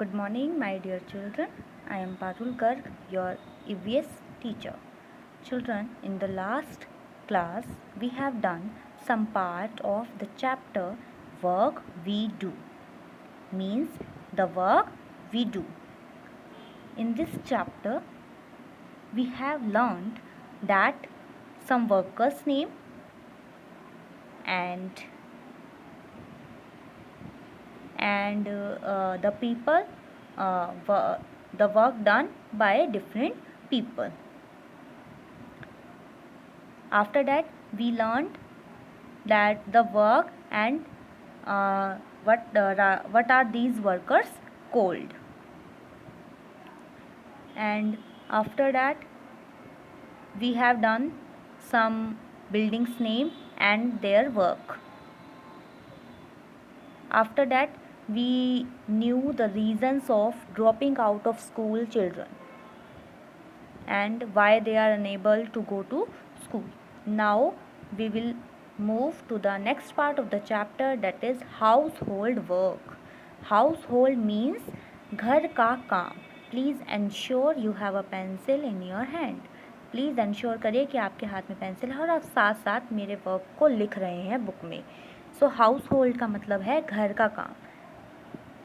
Good morning, my dear children. I am Parul Garg, your EVS teacher. Children, in the last class, we have done some part of the chapter Work We Do. Means the work we do. In this chapter, we have learned that some workers' name and the people, the work done by different people. After that, we learned that the work and what are these workers called. And after that, we have done some buildings name and their work. After that, we knew the reasons of dropping out of school children and why they are unable to go to school. Now we will move to the next part of the chapter, that is household work. Household means घर का काम. Please ensure you have a pencil in your hand. Please ensure करिए कि आपके हाथ में pencil है और आप साथ साथ मेरे वर्क को लिख रहे हैं बुक में. सो हाउस होल्ड का मतलब है घर का काम.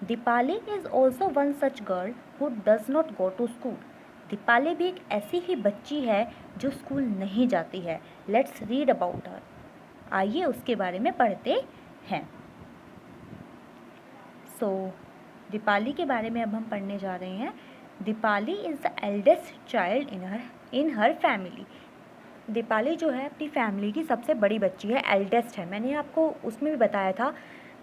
Deepali is also one such girl who does not go to school. Deepali भी एक ऐसी ही बच्ची है जो स्कूल नहीं जाती है. Let's read about her. आइए उसके बारे में पढ़ते हैं. सो दीपाली के बारे में अब हम पढ़ने जा रहे हैं. Deepali is the eldest child in her family. Deepali जो है अपनी फैमिली की सबसे बड़ी बच्ची है, एल्डेस्ट है. मैंने आपको उसमें भी बताया था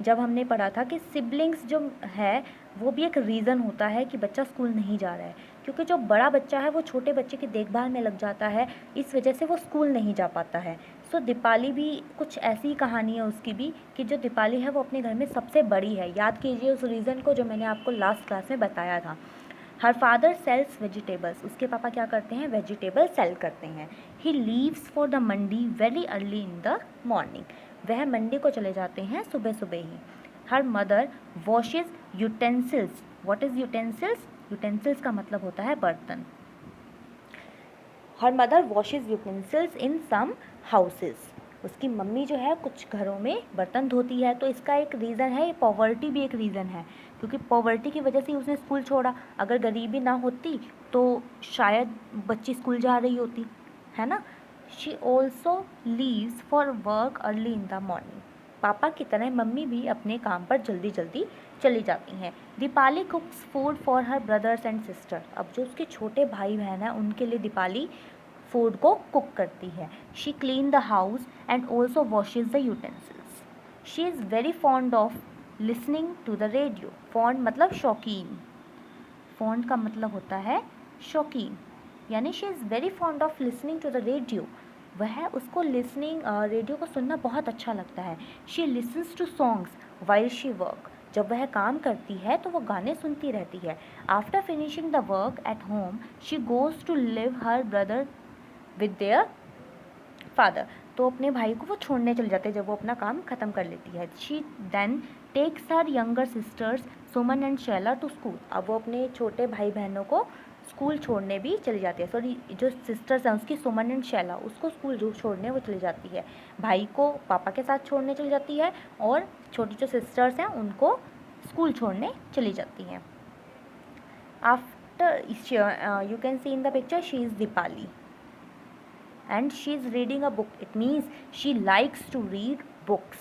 जब हमने पढ़ा था कि सिबलिंग्स जो है वो भी एक रीज़न होता है कि बच्चा स्कूल नहीं जा रहा है, क्योंकि जो बड़ा बच्चा है वो छोटे बच्चे की देखभाल में लग जाता है, इस वजह से वो स्कूल नहीं जा पाता है. सो दीपाली भी कुछ ऐसी ही कहानी है उसकी भी कि जो दीपाली है वो अपने घर में सबसे बड़ी है. याद कीजिए उस रीज़न को जो मैंने आपको लास्ट क्लास में बताया था. Her father sells vegetables. उसके पापा क्या करते हैं? वेजिटेबल सेल करते हैं. He leaves for the mandi very early in the morning. वह मंडी को चले जाते हैं सुबह सुबह ही. Her mother washes utensils. What is utensils? Utensils का मतलब होता है बर्तन. Her mother washes utensils in some houses. उसकी मम्मी जो है कुछ घरों में बर्तन धोती है. तो इसका एक रीज़न है, ये पॉवर्टी भी एक रीज़न है, क्योंकि पॉवर्टी की वजह से उसने स्कूल छोड़ा. अगर गरीबी ना होती तो शायद बच्ची स्कूल जा रही होती, है ना. She also leaves for work early in the morning. पापा की तरह मम्मी भी अपने काम पर जल्दी जल्दी चली जाती हैं. Deepali कुक्स food for her brothers and sister. अब जो उसके छोटे भाई बहन हैं उनके लिए दीपाली फूड को कुक करती है. She clean the house and also washes the utensils. She is very fond of listening to the radio. Fond मतलब शौकीन. फॉन्ड का मतलब होता है शौकीन, यानी she is very fond of listening to the radio. वह उसको लिसनिंग रेडियो को सुनना बहुत अच्छा लगता है. She listens to songs while she work. जब वह काम करती है तो वो गाने सुनती रहती है. After finishing the work at home she goes to leave her brother with their father. तो अपने भाई को वो छोड़ने चले जाते हैं जब वो अपना काम ख़त्म कर लेती है. She then takes her younger sisters Suman and Shaila to school. अब वो अपने छोटे भाई बहनों को स्कूल छोड़ने भी चली जाती है. सॉरी, जो सिस्टर्स हैं उसकी सुमन एंड शैला, उसको स्कूल जो छोड़ने वो चली जाती है. भाई को पापा के साथ छोड़ने चली जाती है और छोटी जो सिस्टर्स हैं उनको स्कूल छोड़ने चली जाती हैं. After you can see in the picture she is Deepali and she is reading a book. It means she likes to read books.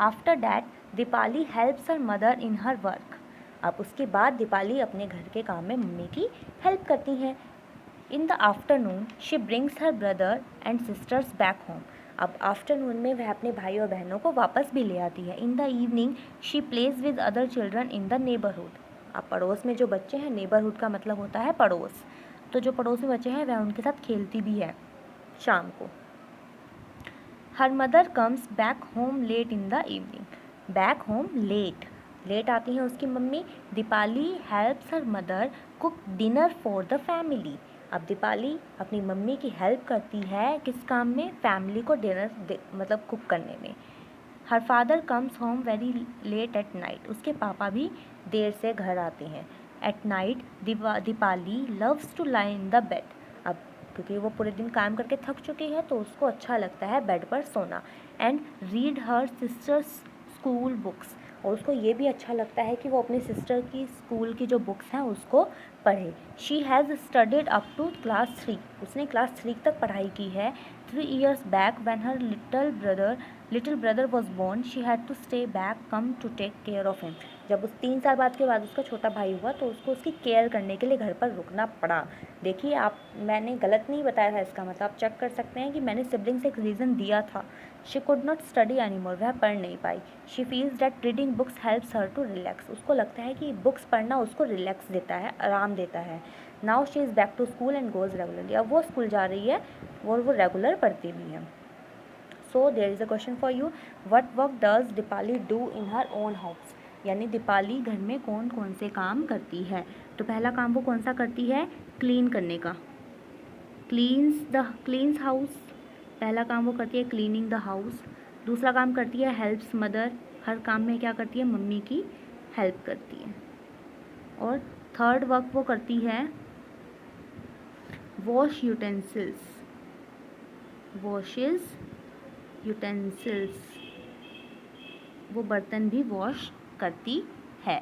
After that Dipali helps her mother in her work. अब उसके बाद दीपाली अपने घर के काम में mummy की help करती हैं. In the afternoon she brings her brother and sisters back home. अब आफ्टरनून में वह अपने भाई और बहनों को वापस भी ले आती है. In the evening she plays with other children in the neighborhood. अब पड़ोस में जो बच्चे हैं, नेबरहुड का मतलब होता है पड़ोस, तो जो पड़ोस में बच्चे हैं वह उनके साथ खेलती भी है शाम को. Her mother comes back home late in the evening. Back home late, late आती हैं उसकी mummy. Deepali helps her mother cook dinner for the family. अब दीपाली अपनी मम्मी की हेल्प करती है किस काम में? फैमिली को डिनर मतलब कुक करने में. Her father comes home very late at night, उसके पापा भी देर से घर आते हैं। At night Deepali loves to lie in the bed, अब क्योंकि वो पूरे दिन काम करके थक चुकी है तो उसको अच्छा लगता है बेड पर सोना। And read her sisters school books, और उसको ये भी अच्छा लगता है कि वो अपनी सिस्टर की स्कूल की जो बुक्स हैं उसको पढ़े। She has studied up to class 3, उसने क्लास 3 तक पढ़ाई की है। 3 years back when her little brother was born she had to stay back come to take care of him, जब उस 3 साल बाद के बाद उसका छोटा भाई हुआ तो उसको उसकी केयर करने के लिए घर पर रुकना पड़ा। देखिए आप, मैंने गलत नहीं बताया था, इसका मतलब आप चेक कर सकते हैं कि मैंने सिबलिंग से एक रीज़न दिया था। She could not study anymore, वह पढ़ नहीं पाई। She feels that reading books helps her to relax, उसको लगता है कि बुक्स पढ़ना उसको रिलैक्स देता है, आराम देता है। Now she is back to school and goes regularly, अब वो स्कूल जा रही है और वो रेगुलर पढ़ती भी है। So there is a question for you, what work does Deepali do in her own house, यानी दीपाली घर में कौन कौन से काम करती है। तो पहला काम वो कौन सा करती है, क्लीन करने का, क्लीन्स हाउस, पहला काम वो करती है क्लीनिंग द हाउस। दूसरा काम करती है हेल्प्स मदर, हर काम में क्या करती है, मम्मी की हेल्प करती है। और थर्ड वर्क वो करती है वॉश यूटेंसिल्स, वॉशेस यूटेंसिल्स, वो बर्तन भी वॉश करती है।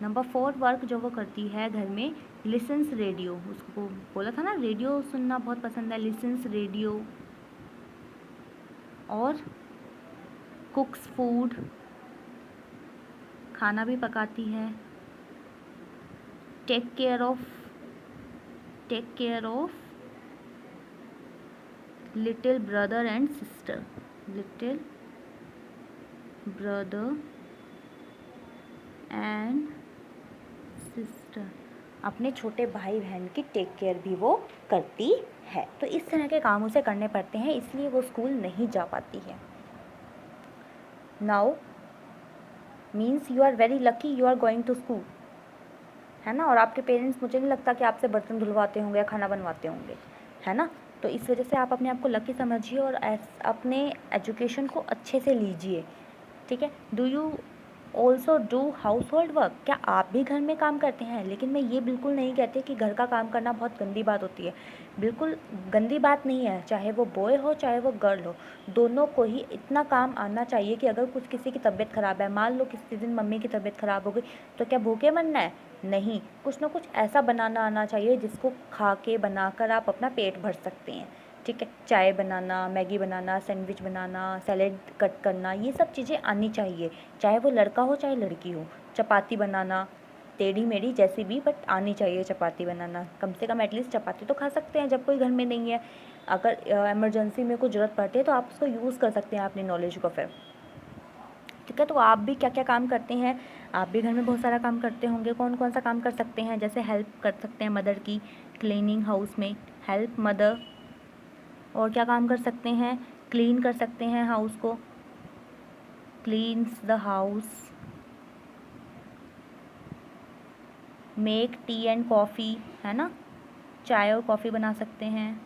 नंबर 4 वर्क जो वो करती है घर में, लिसन्स रेडियो, उसको बोला था ना रेडियो सुनना बहुत पसंद है, लिसन्स रेडियो। और कुक्स फूड, खाना भी पकाती है। Take care of little brother and sister, little brother and sister, अपने छोटे भाई बहन की टेक केयर भी वो करती है। तो इस तरह के काम उसे करने पड़ते हैं, इसलिए वो स्कूल नहीं जा पाती है। Now means you are very lucky you are going to school, है ना। और आपके पेरेंट्स, मुझे नहीं लगता कि आपसे बर्तन धुलवाते होंगे या खाना बनवाते होंगे, है ना। तो इस वजह से आप अपने आप को लकी समझिए और अपने एजुकेशन को अच्छे से लीजिए, ठीक है। Do you also do house hold work, क्या आप भी घर में काम करते हैं। लेकिन मैं ये बिल्कुल नहीं कहती कि घर का काम करना बहुत गंदी बात होती है, बिल्कुल गंदी बात नहीं है। चाहे वो बॉय हो चाहे वो गर्ल हो, दोनों को ही इतना काम आना चाहिए कि अगर कुछ किसी की तबीयत ख़राब है, मान लो किसी दिन मम्मी की तबीयत ख़राब हो गई, तो क्या भूखे मरना है, नहीं, कुछ ना कुछ ऐसा बनाना आना चाहिए जिसको खा के बनाकर आप अपना पेट भर सकते हैं, ठीक है। चाय बनाना, मैगी बनाना, सैंडविच बनाना, सैलेड कट करना, ये सब चीज़ें आनी चाहिए, चाहे वो लड़का हो चाहे लड़की हो। चपाती बनाना, टेढ़ी मेढ़ी जैसी भी, बट आनी चाहिए चपाती बनाना, कम से कम एटलीस्ट चपाती तो खा सकते हैं जब कोई घर में नहीं है। अगर इमरजेंसी में कुछ ज़रूरत पड़ती है तो आप उसको यूज़ कर सकते हैं अपनी नॉलेज को फिर, ठीक है। तो आप भी क्या क्या काम करते हैं, आप भी घर में बहुत सारा काम करते होंगे, कौन कौन सा काम कर सकते हैं। जैसे हेल्प कर सकते हैं मदर की, क्लीनिंग हाउस में हेल्प मदर। और क्या काम कर सकते हैं, क्लीन कर सकते हैं हाउस को, cleans the house. Make tea and coffee, है ना, चाय और कॉफ़ी बना सकते हैं,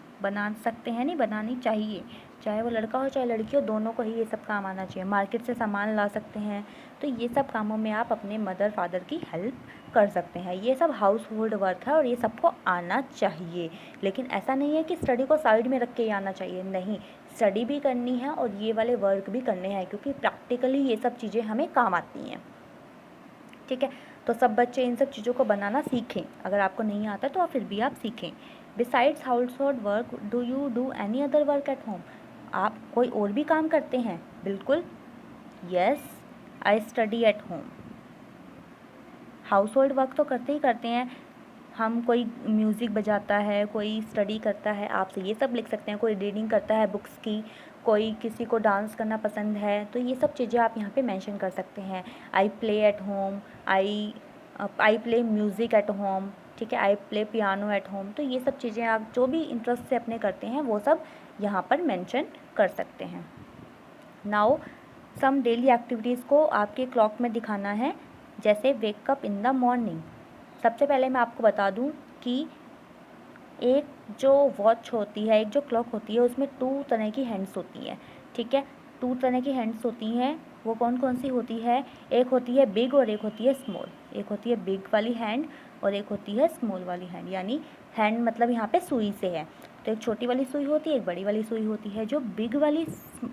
नहीं बनानी चाहिए, चाहे वो लड़का हो चाहे लड़की हो, दोनों को ही ये सब काम आना चाहिए। मार्केट से सामान ला सकते हैं, तो ये सब कामों में आप अपने मदर फादर की हेल्प कर सकते हैं। ये सब हाउस होल्ड वर्क है और ये सबको आना चाहिए। लेकिन ऐसा नहीं है कि स्टडी को साइड में रख के ही आना चाहिए, नहीं, स्टडी भी करनी है और ये वाले वर्क भी करने हैं, क्योंकि प्रैक्टिकली ये सब चीज़ें हमें काम आती हैं, ठीक है। तो सब बच्चे इन सब चीज़ों को बनाना सीखें, अगर आपको नहीं आता तो फिर भी आप सीखें। Besides house hold work do you do any other work at home, आप कोई और भी काम करते हैं, बिल्कुल, yes, I study at home. House hold work तो करते ही करते हैं हम, कोई म्यूज़िक बजाता है, कोई स्टडी करता है, आपसे ये सब लिख सकते हैं, कोई रीडिंग करता है बुक्स की, कोई किसी को डांस करना पसंद है, तो ये सब चीज़ें आप यहाँ पे मेंशन कर सकते हैं। I play at home, I play music at home, ठीक है, I play piano at home. तो ये सब चीज़ें आप जो भी इंटरेस्ट से अपने करते हैं वो सब यहाँ पर मेंशन कर सकते हैं। नाउ सम डेली एक्टिविटीज़ को आपके क्लॉक में दिखाना है, जैसे वेकअप इन द मॉर्निंग। सबसे पहले मैं आपको बता दूं कि एक जो वॉच होती है, एक जो क्लॉक होती है, उसमें 2 तरह की हैंड्स होती हैं, ठीक है। 2 तरह की हैंड्स होती हैं, वो कौन कौन सी होती है? एक होती है बिग और एक होती है स्मॉल। एक होती है बिग वाली हैंड और एक होती है स्मॉल वाली हैंड। यानी हैंड मतलब यहाँ पे सुई से है, तो एक छोटी वाली सुई होती है, एक बड़ी वाली सुई होती है। जो बिग वाली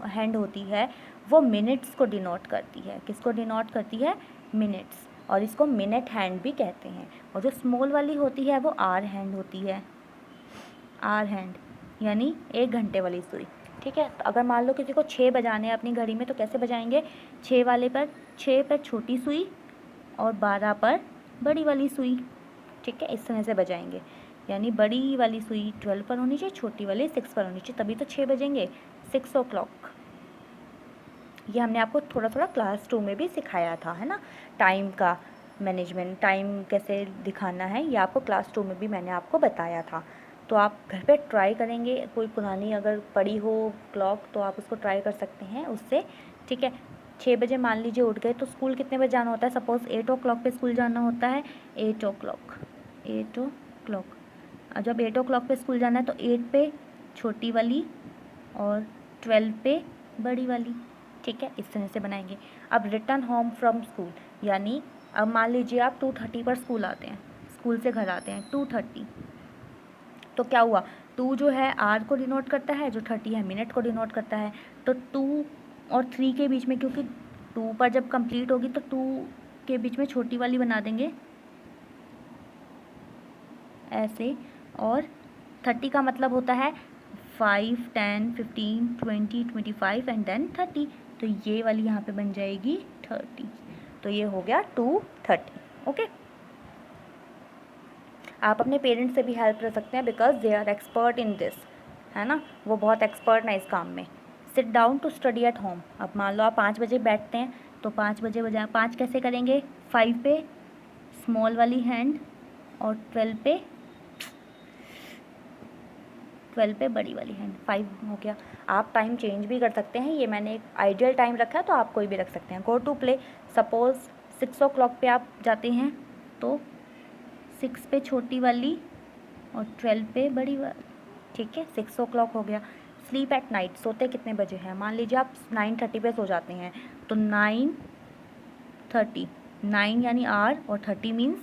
हैंड होती है वो मिनट्स को डिनोट करती है। किसको डिनोट करती है? मिनट्स, और इसको मिनट हैंड भी कहते हैं। और जो स्मॉल वाली होती है वो आर हैंड होती है, आर हैंड यानी 1 घंटे वाली सुई। ठीक है, तो अगर मान लो किसी को 6 बजाने हैं अपनी घड़ी में तो कैसे बजाएंगे? 6 वाले पर 6 पर छोटी सुई और 12 पर बड़ी वाली सुई। ठीक है, इस तरह से बजाएंगे। यानी बड़ी वाली सुई 12 पर होनी चाहिए, छोटी वाली 6 पर होनी चाहिए, तभी तो 6 बजेंगे। 6 o'clock। ये हमने आपको थोड़ा थोड़ा क्लास 2 में भी सिखाया था, है ना, टाइम का मैनेजमेंट, टाइम कैसे दिखाना है, ये आपको क्लास 2 में भी मैंने आपको बताया था। तो आप घर पे ट्राई करेंगे, कोई पुरानी अगर पड़ी हो क्लॉक तो आप उसको ट्राई कर सकते हैं उससे। ठीक है, 6 बजे मान लीजिए उठ गए तो स्कूल कितने बजे जाना होता है? सपोज़ 8 o'clock पे स्कूल जाना होता है, 8 o'clock, 8 o'clock। और जब 8 o'clock पे स्कूल जाना है तो 8 पे छोटी वाली और 12 पे बड़ी वाली। ठीक है, इस तरह से बनाएंगे। अब रिटर्न होम फ्रॉम स्कूल, यानी अब मान लीजिए आप 2:30 पर स्कूल आते हैं, स्कूल से घर आते हैं 2:30, तो क्या हुआ? 2 जो है आर को डिनोट करता है, जो 30 है मिनट को डिनोट करता है। तो 2 और 3 के बीच में, क्योंकि 2 पर जब कंप्लीट होगी तो 2 के बीच में छोटी वाली बना देंगे ऐसे, और 30 का मतलब होता है 5, 10, 15, 20, 25 एंड देन 30। तो ये वाली यहाँ पे बन जाएगी 30। तो ये हो गया 2:30। ओके, आप अपने पेरेंट्स से भी हेल्प कर सकते हैं because they are expert in this, है ना, वो बहुत एक्सपर्ट हैं इस काम में। Sit down to study at home. अब मान लो आप 5 बजे बैठते हैं तो 5 बजे बजाय 5 कैसे करेंगे? 5 पे स्मॉल वाली हैंड और 12 पे बड़ी वाली हैंड। 5 हो गया। आप टाइम चेंज भी कर सकते हैं, ये मैंने एक आइडियल टाइम रखा है तो आप कोई भी रख सकते हैं। Go to play, suppose 6 o'clock पे आप जाते हैं तो 6 पे छोटी वाली और 12 पे बड़ी वाली। ठीक है, 6 o'clock हो गया। स्लीप एट नाइट, सोते कितने बजे हैं? मान लीजिए आप 9:30 पे सो जाते हैं तो 9:30, 9 यानी आर और 30 मीन्स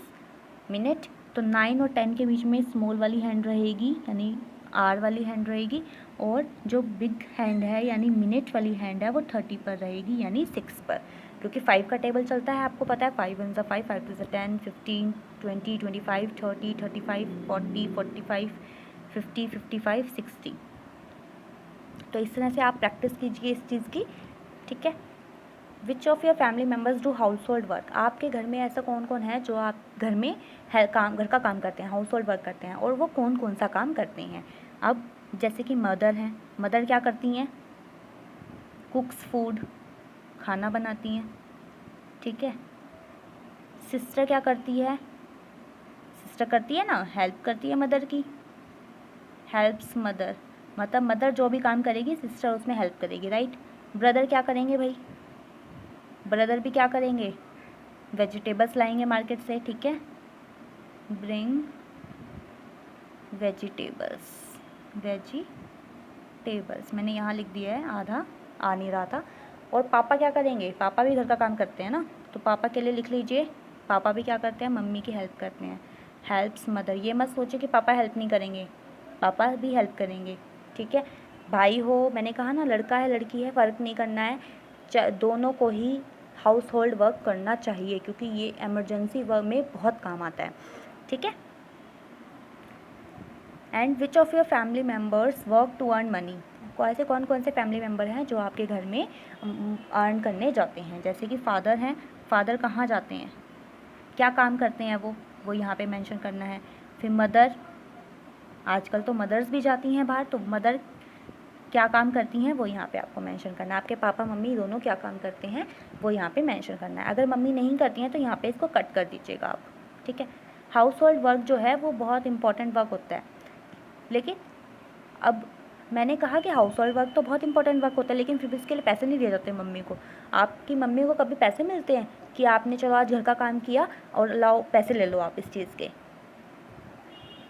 मिनट। तो 9 और 10 के बीच में स्मॉल वाली हैंड रहेगी यानी आर वाली हैंड रहेगी, और जो बिग हैंड है यानी मिनट वाली हैंड है वो 30 पर रहेगी यानी 6 पर। क्योंकि 5 का टेबल चलता है, आपको पता है, 5 1 5, 5 2 10, 15, 20, 25, 30, 35, 40, 45, 50, 55, 60। तो इस तरह से आप प्रैक्टिस कीजिए इस चीज़ की। ठीक है, विच of your family members do house hold work. आपके घर में ऐसा कौन कौन है जो आप घर में है काम, घर का काम करते हैं, हाउस होल्ड वर्क करते हैं, और वो कौन कौन सा काम करते हैं? अब जैसे कि मदर हैं, मदर क्या करती हैं? कुक्स फूड, खाना बनाती हैं। ठीक है, सिस्टर क्या करती है? सिस्टर करती है ना, हेल्प करती है मदर की, हेल्प्स मदर, मतलब मदर जो भी काम करेगी सिस्टर उसमें हेल्प करेगी, राइट। ब्रदर क्या करेंगे भाई? ब्रदर भी क्या करेंगे? वेजिटेबल्स लाएंगे मार्केट से। ठीक है, ब्रिंग वेजिटेबल्स मैंने यहाँ लिख दिया है, आधा आ नहीं रहा था। और पापा क्या करेंगे? पापा भी घर का काम करते हैं ना, तो पापा के लिए लिख लीजिए, पापा भी क्या करते हैं? मम्मी की हेल्प करते हैं, हेल्प्स मदर। ये मत सोचिए कि पापा हेल्प नहीं करेंगे, पापा भी हेल्प करेंगे। ठीक है, भाई हो, मैंने कहा ना, लड़का है लड़की है फ़र्क नहीं करना है, दोनों को ही हाउस होल्ड वर्क करना चाहिए क्योंकि ये इमरजेंसी वर्क में बहुत काम आता है। ठीक है, and which of your family members work to earn money. ऐसे कौन कौन से फैमिली मेम्बर हैं जो आपके घर में अर्न करने जाते हैं? जैसे कि फादर हैं, फादर कहाँ जाते हैं, क्या काम करते हैं वो यहाँ पे मेंशन करना है। फिर मदर, आजकल तो मदर्स भी जाती हैं बाहर, तो मदर क्या काम करती हैं वो यहाँ पे आपको मेंशन करना है। आपके पापा मम्मी दोनों क्या काम करते हैं वो यहाँ पे मेंशन करना है। अगर मम्मी नहीं करती हैं तो यहाँ पे इसको कट कर दीजिएगा आप। ठीक है, हाउस होल्ड वर्क जो है वो बहुत इंपॉर्टेंट वर्क होता है, लेकिन अब मैंने कहा कि हाउस होल्ड वर्क तो बहुत इंपॉर्टेंट वर्क होता है, लेकिन फिर भी इसके लिए पैसे नहीं दिए जाते मम्मी को। आपकी मम्मी को कभी पैसे मिलते हैं कि आपने चलो आज घर का काम किया और लाओ पैसे ले लो आप इस चीज़ के?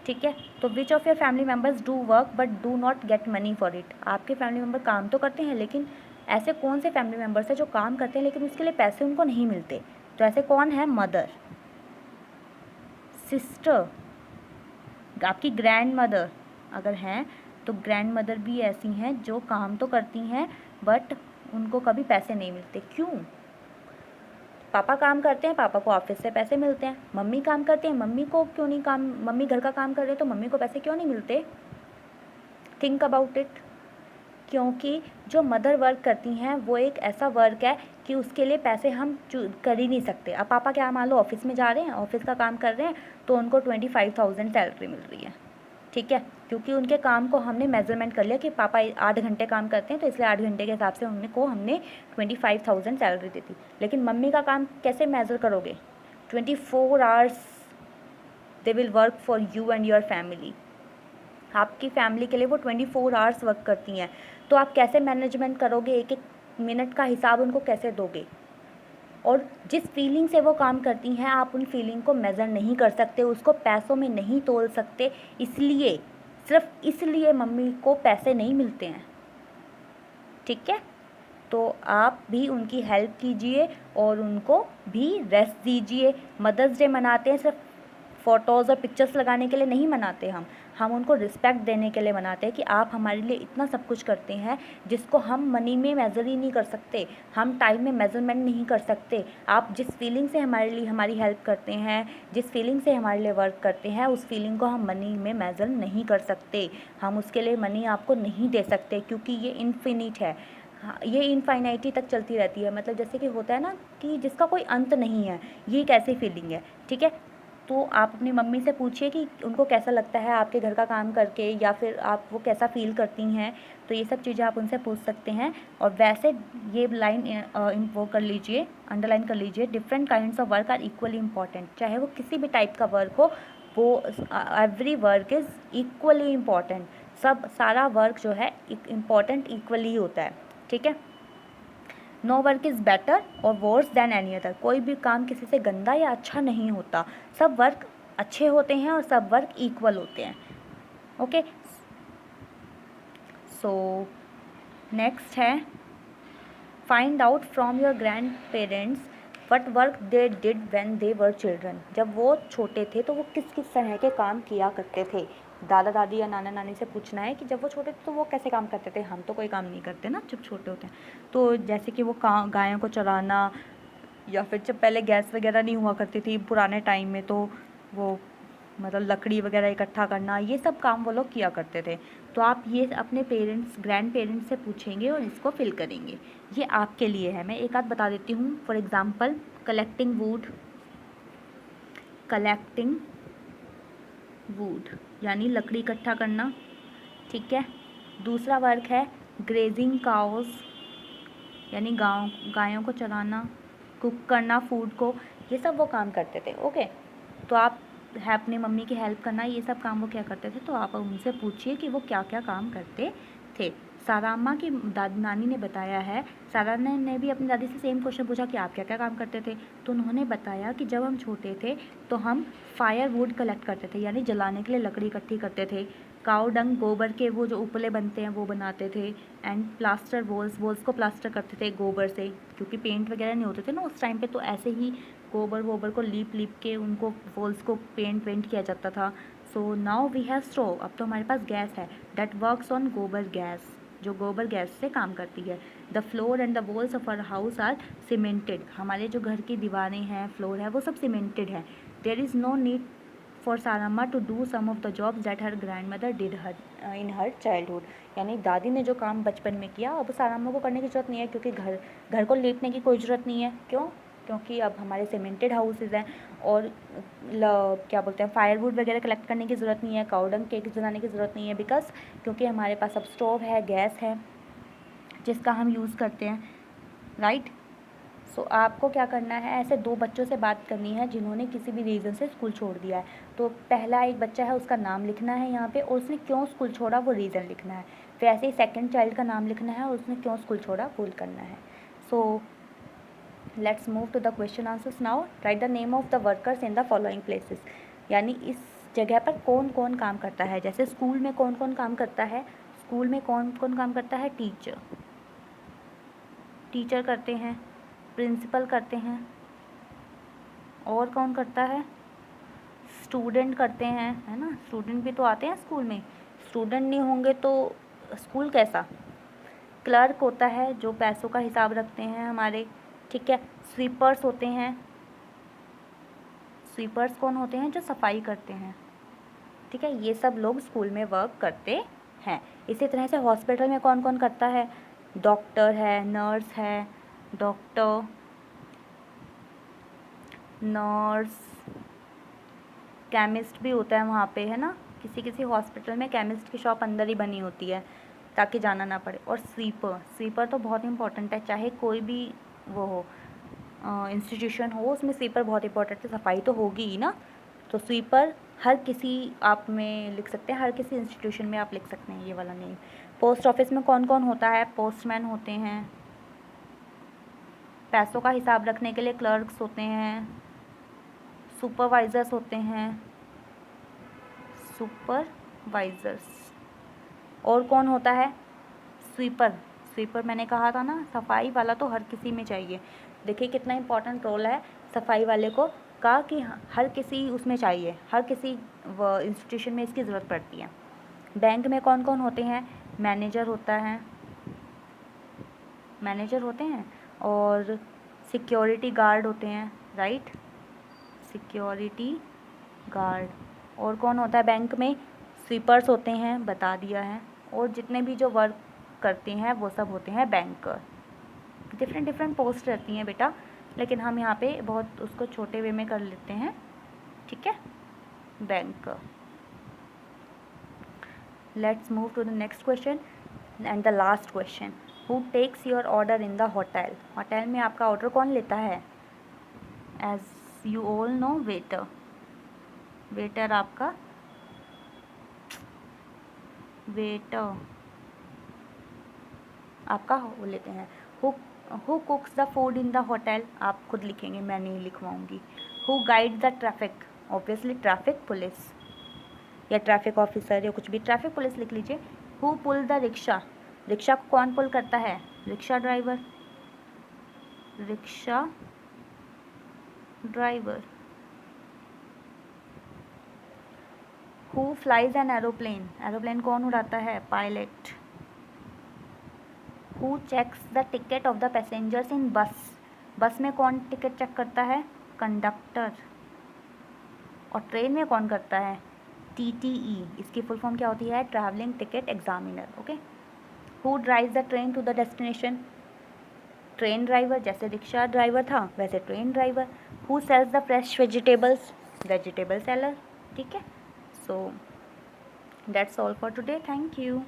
ठीक है, तो विच of your family members do work but do not get money for it. आपके फैमिली मेम्बर काम तो करते हैं लेकिन ऐसे कौन से फैमिली मेम्बर्स हैं जो काम करते हैं लेकिन उसके लिए पैसे उनको नहीं मिलते? तो ऐसे कौन है? मदर, सिस्टर, आपकी ग्रैंड मदर अगर हैं तो ग्रैंड मदर भी ऐसी हैं जो काम तो करती हैं बट उनको कभी पैसे नहीं मिलते। क्यों? पापा काम करते हैं, पापा को ऑफिस से पैसे मिलते हैं। मम्मी काम करती हैं, मम्मी को क्यों नहीं काम, मम्मी घर का काम कर रहे हैं तो मम्मी को पैसे क्यों नहीं मिलते? Think about it. क्योंकि जो मदर वर्क करती हैं वो एक ऐसा वर्क है कि उसके लिए पैसे हम कर ही नहीं सकते। अब पापा क्या मान लो ऑफिस में जा रहे हैं, ऑफिस का काम कर रहे हैं तो उनको 25,000 सैलरी मिल रही है, ठीक है, क्योंकि उनके काम को हमने मेजरमेंट कर लिया कि पापा 8 घंटे काम करते हैं तो इसलिए 8 घंटे के हिसाब से उनको हमने 25,000 सैलरी दी थी। लेकिन मम्मी का काम कैसे मेज़र करोगे? 24 hours they will work for you and your family. आपकी फैमिली के लिए वो 24 आवर्स वर्क करती हैं, तो आप कैसे मैनेजमेंट करोगे? एक एक मिनट का हिसाब उनको कैसे दोगे? और जिस फीलिंग से वो काम करती हैं आप उन फीलिंग को मेज़र नहीं कर सकते, उसको पैसों में नहीं तोल सकते, इसलिए, सिर्फ इसलिए मम्मी को पैसे नहीं मिलते हैं, ठीक है? तो आप भी उनकी हेल्प कीजिए और उनको भी रेस्ट दीजिए। मदर्स डे मनाते हैं सिर्फ फ़ोटोज़ और पिक्चर्स लगाने के लिए नहीं मनाते हम उनको रिस्पेक्ट देने के लिए मनाते हैं कि आप हमारे लिए इतना सब कुछ करते हैं जिसको हम मनी में मेज़र ही नहीं कर सकते, हम टाइम में मेज़रमेंट नहीं कर सकते। आप जिस फीलिंग से हमारे लिए हमारी हेल्प करते हैं, जिस फीलिंग से हमारे लिए वर्क करते हैं, उस फीलिंग को हम मनी में मेज़र नहीं कर सकते। हम उसके लिए मनी आपको नहीं दे सकते क्योंकि ये इनफिनिट है। हाँ, ये इनफाइनाइटी तक चलती रहती है, मतलब जैसे कि होता है ना कि जिसका कोई अंत नहीं है, ये एक ऐसी फीलिंग है, ठीक है? तो आप अपनी मम्मी से पूछिए कि उनको कैसा लगता है आपके घर का काम करके, या फिर आप वो कैसा फ़ील करती हैं, तो ये सब चीज़ें आप उनसे पूछ सकते हैं। और वैसे ये लाइन वो कर लीजिए, अंडरलाइन कर लीजिए, different kinds of work are equally important. चाहे वो किसी भी टाइप का वर्क हो, वो every work is equally important. सारा वर्क जो है इम्पॉर्टेंट इक्वली ही होता है, ठीक है? नो वर्क इज़ बेटर और वर्स दैन एनी अदर। कोई भी काम किसी से गंदा या अच्छा नहीं होता, सब वर्क अच्छे होते हैं और सब वर्क इक्वल होते हैं, ओके? सो नेक्स्ट है, find out from your grand parents what work they did when they were children. जब वो छोटे थे तो वो किस किस तरह के काम किया करते थे। दादा दादी या नाना नानी से पूछना है कि जब वो छोटे थे तो वो कैसे काम करते थे। हम तो कोई काम नहीं करते ना जब छोटे होते हैं, तो जैसे कि वो गायों को चराना, या फिर जब पहले गैस वगैरह नहीं हुआ करती थी पुराने टाइम में, तो वो मतलब लकड़ी वगैरह इकट्ठा करना, ये सब काम वो लोग किया करते थे। तो आप ये अपने पेरेंट्स, ग्रैंड पेरेंट्स से पूछेंगे और इसको फिल करेंगे। ये आपके लिए है, मैं एक आध बता देती हूँ। फॉर एग्ज़ाम्पल, कलेक्टिंग वुड यानी लकड़ी इकट्ठा करना, ठीक है? दूसरा वर्क है ग्रेजिंग काउज यानी गायों को चराना, कुक करना फूड को, ये सब वो काम करते थे, ओके? तो आप है अपनी मम्मी की हेल्प करना, ये सब काम वो क्या करते थे, तो आप उनसे पूछिए कि वो क्या क्या काम करते थे। सारा अम्मा की दादी नानी ने बताया है, सारा ने भी अपनी दादी से सेम क्वेश्चन पूछा कि आप क्या क्या काम करते थे, तो उन्होंने बताया कि जब हम छोटे थे तो हम फायर वुड कलेक्ट करते थे, यानी जलाने के लिए लकड़ी इकट्ठी करते थे। काऊ डंग, गोबर के वो जो उपले बनते हैं वो बनाते थे। एंड प्लास्टर वॉल्स को प्लास्टर करते थे गोबर से, क्योंकि पेंट वगैरह नहीं होते थे ना उस टाइम पे, तो ऐसे ही गोबर को लीप के उनको वॉल्स को पेंट किया जाता था। So now we have stove, अब तो हमारे पास गैस है, दैट वर्क्स ऑन गोबर गैस, जो गोबर गैस से काम करती है। The floor and the walls of our house are cemented, हमारे जो घर की दीवारें हैं, फ्लोर है, वो सब सीमेंटेड है। There is no need for Saramma to do some of the jobs that her grand mother did in her childhood, यानी दादी ने जो काम बचपन में किया अब साराम्मा को करने की ज़रूरत नहीं है, क्योंकि घर को लीपने की कोई ज़रूरत नहीं है। क्यों? क्योंकि अब हमारे सीमेंटेड हाउसेज हैं, और क्या बोलते हैं, फायरवुड वगैरह कलेक्ट करने की ज़रूरत नहीं है, काउडंग केक जलाने की ज़रूरत नहीं है, बिकॉज क्योंकि हमारे पास अब स्टोव है, गैस है जिसका हम यूज़ करते हैं, राइट? सो आपको क्या करना है, ऐसे 2 बच्चों से बात करनी है जिन्होंने किसी भी रीज़न से स्कूल छोड़ दिया है। तो पहला एक बच्चा है, उसका नाम लिखना है यहाँ पे, और उसने क्यों स्कूल छोड़ा वो रीज़न लिखना है। फिर ऐसे ही सेकंड चाइल्ड का नाम लिखना है और उसने क्यों स्कूल छोड़ा वो करना है। So let's move to the question answers now. Write the name of the workers in the following places, यानी इस जगह पर कौन कौन काम करता है। जैसे स्कूल में कौन कौन काम करता है, स्कूल में कौन कौन काम करता है, टीचर, टीचर करते हैं, प्रिंसिपल करते हैं, और कौन करता है, स्टूडेंट करते हैं, है ना, स्टूडेंट भी तो आते हैं स्कूल में, स्टूडेंट नहीं होंगे तो स्कूल कैसा। क्लर्क होता है जो पैसों का हिसाब रखते हैं हमारे, ठीक है। स्वीपर्स होते हैं, स्वीपर्स कौन होते हैं, जो सफाई करते हैं, ठीक है। ये सब लोग स्कूल में वर्क करते हैं। इसी तरह से हॉस्पिटल में कौन कौन करता है, डॉक्टर है, नर्स है, डॉक्टर, नर्स, केमिस्ट भी होता है वहाँ पे, है ना। किसी किसी हॉस्पिटल में केमिस्ट की शॉप अंदर ही बनी होती है ताकि जाना ना पड़े। और स्वीपर, स्वीपर तो बहुत इंपॉर्टेंट है, चाहे कोई भी वो हो इंस्टीट्यूशन हो, उसमें स्वीपर बहुत इंपॉर्टेंट है, सफाई तो होगी ही ना। तो स्वीपर हर किसी आप में लिख सकते हैं, हर किसी इंस्टीट्यूशन में आप लिख सकते हैं ये वाला नेम। पोस्ट ऑफिस में कौन कौन होता है, पोस्टमैन होते हैं, पैसों का हिसाब रखने के लिए क्लर्क्स होते हैं, सुपरवाइज़र्स होते हैं, सुपरवाइज़र्स, और कौन होता है, स्वीपर। स्वीपर मैंने कहा था ना, सफाई वाला तो हर किसी में चाहिए। देखिए कितना इम्पोर्टेंट रोल है सफाई वाले को का, कि हर किसी उसमें चाहिए, हर किसी इंस्टीट्यूशन में इसकी ज़रूरत पड़ती है। बैंक में कौन कौन होते हैं, मैनेजर होता है, मैनेजर होते हैं, और सिक्योरिटी गार्ड होते हैं, राइट, सिक्योरिटी गार्ड। और कौन होता है बैंक में, स्वीपर्स होते हैं, बता दिया है। और जितने भी जो वर्क करते हैं वो सब होते हैं बैंकर। डिफरेंट डिफरेंट पोस्ट रहती हैं बेटा, लेकिन हम यहाँ पे बहुत उसको छोटे वे में कर लेते हैं, ठीक है, banker. Let's move to the next question and the last question. Who takes your order in the hotel. Hotel में आपका ऑर्डर कौन लेता है, as you all know, waiter. Waiter आपका, वेटर आपका वो लेते हैं। Who cooks the food in the hotel, आप खुद लिखेंगे, मैं नहीं लिखवाऊंगी। Who guide the traffic, obviously traffic police या ट्रैफिक ऑफिसर या कुछ भी, ट्रैफिक पुलिस लिख लीजिए। Who pull the rickshaw, rickshaw को कौन पुल करता है, rickshaw driver, rickshaw driver. Who flies an aeroplane, aeroplane कौन उड़ाता है, pilot. Who checks the ticket of the passengers in bus, bus में कौन टिकट चेक करता है, कंडक्टर। और ट्रेन में कौन करता है, TTE, इसकी फुल फॉर्म क्या होती है, travelling ticket examiner, okay. Who drives the train to the destination, train driver, जैसे रिक्शा ड्राइवर था वैसे train driver. Who sells the fresh vegetables, vegetable seller, ठीक है। So that's all for today, thank you.